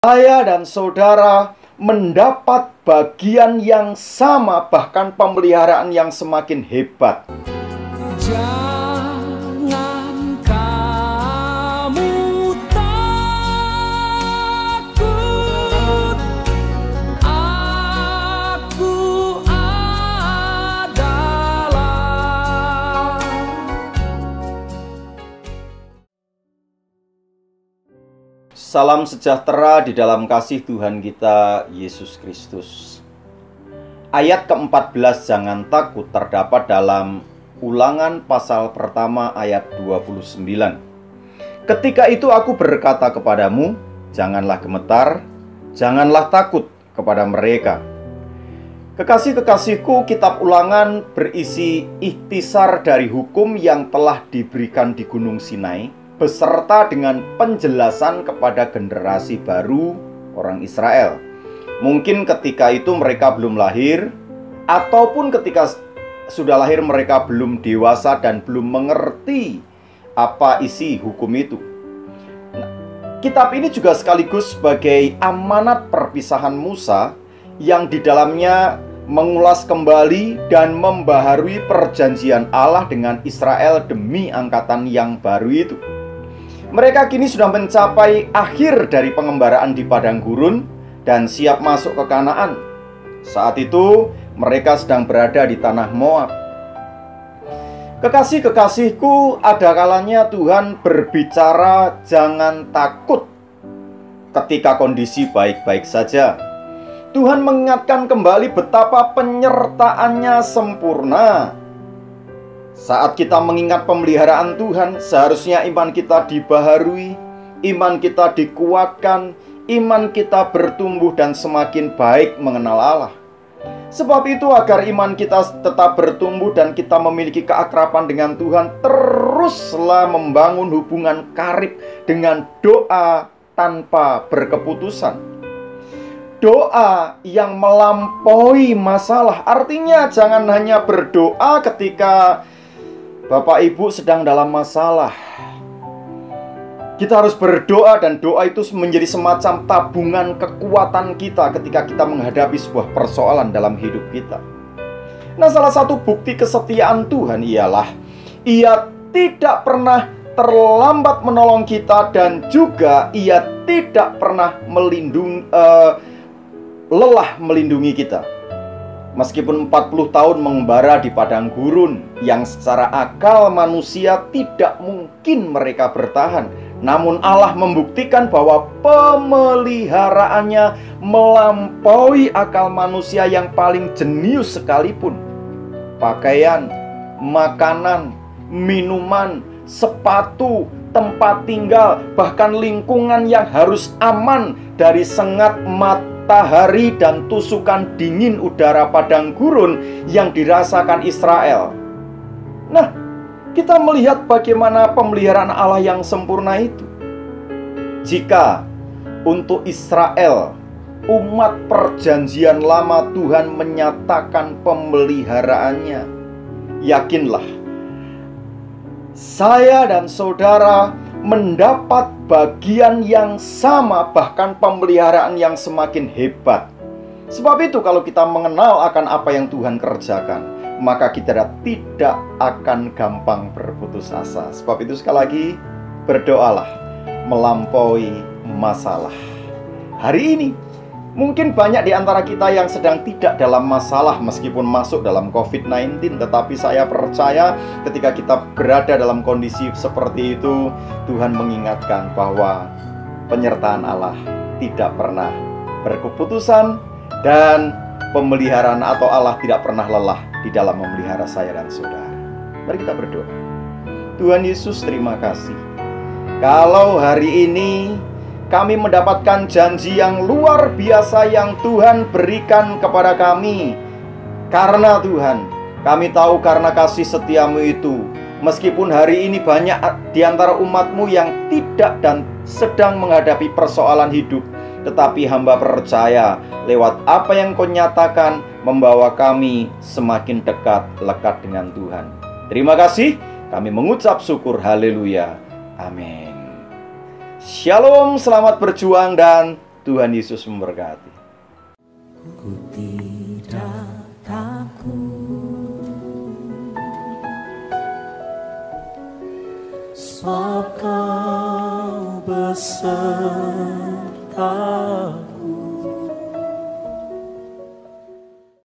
Saya dan saudara mendapat bagian yang sama, bahkan pemeliharaan yang semakin hebat. Jangan kamu takut, aku adalah. Salam sejahtera di dalam kasih Tuhan kita Yesus Kristus. Ayat ke-14 jangan takut terdapat dalam Ulangan pasal pertama ayat 29. Ketika itu aku berkata kepadamu, janganlah gemetar, janganlah takut kepada mereka. Kekasih-kekasihku, kitab Ulangan berisi ikhtisar dari hukum yang telah diberikan di Gunung Sinai, beserta dengan penjelasan kepada generasi baru orang Israel. Mungkin ketika itu mereka belum lahir, ataupun ketika sudah lahir mereka belum dewasa dan belum mengerti apa isi hukum itu. Nah, kitab ini juga sekaligus sebagai amanat perpisahan Musa yang di dalamnya mengulas kembali dan membaharui perjanjian Allah dengan Israel demi angkatan yang baru itu. Mereka kini sudah mencapai akhir dari pengembaraan di padang gurun dan siap masuk ke Kanaan. Saat itu mereka sedang berada di tanah Moab. Kekasih-kekasihku, ada kalanya Tuhan berbicara jangan takut ketika kondisi baik-baik saja. Tuhan mengingatkan kembali betapa penyertaannya sempurna. Saat kita mengingat pemeliharaan Tuhan, seharusnya iman kita dibaharui, iman kita dikuatkan, iman kita bertumbuh dan semakin baik mengenal Allah. Sebab itu agar iman kita tetap bertumbuh dan kita memiliki keakraban dengan Tuhan, teruslah membangun hubungan karib dengan doa tanpa berkeputusan. Doa yang melampaui masalah, artinya jangan hanya berdoa ketika Bapak Ibu sedang dalam masalah. Kita harus berdoa dan doa itu menjadi semacam tabungan kekuatan kita ketika kita menghadapi sebuah persoalan dalam hidup kita. Nah, salah satu bukti kesetiaan Tuhan ialah Ia tidak pernah terlambat menolong kita dan juga Ia tidak pernah lelah melindungi kita. Meskipun 40 tahun mengembara di padang gurun yang secara akal manusia tidak mungkin mereka bertahan, namun Allah membuktikan bahwa pemeliharaannya melampaui akal manusia yang paling jenius sekalipun. Pakaian, makanan, minuman, sepatu, tempat tinggal, bahkan lingkungan yang harus aman dari sengat matahari dan tusukan dingin udara padang gurun yang dirasakan Israel. Nah, kita melihat bagaimana pemeliharaan Allah yang sempurna itu. Jika untuk Israel, umat perjanjian lama, Tuhan menyatakan pemeliharaannya, yakinlah, saya dan saudara mendapat bagian yang sama, bahkan pemeliharaan yang semakin hebat. Sebab itu kalau kita mengenal akan apa yang Tuhan kerjakan, maka kita tidak akan gampang berputus asa. Sebab itu sekali lagi, berdoalah melampaui masalah. Hari ini mungkin banyak di antara kita yang sedang tidak dalam masalah meskipun masuk dalam COVID-19. Tetapi saya percaya ketika kita berada dalam kondisi seperti itu, Tuhan mengingatkan bahwa penyertaan Allah tidak pernah berkeputusan dan pemeliharaan atau Allah tidak pernah lelah di dalam memelihara saya dan saudara. Mari kita berdoa. Tuhan Yesus, terima kasih. Kalau hari ini kami mendapatkan janji yang luar biasa yang Tuhan berikan kepada kami. Karena Tuhan, kami tahu karena kasih setiamu itu, meskipun hari ini banyak di antara umatmu yang tidak dan sedang menghadapi persoalan hidup, tetapi hamba percaya lewat apa yang kau nyatakan membawa kami semakin dekat lekat dengan Tuhan. Terima kasih, kami mengucap syukur. Haleluya. Amin. Shalom, selamat berjuang dan Tuhan Yesus memberkati. Ku tidak takut, sebab Kau besertaku.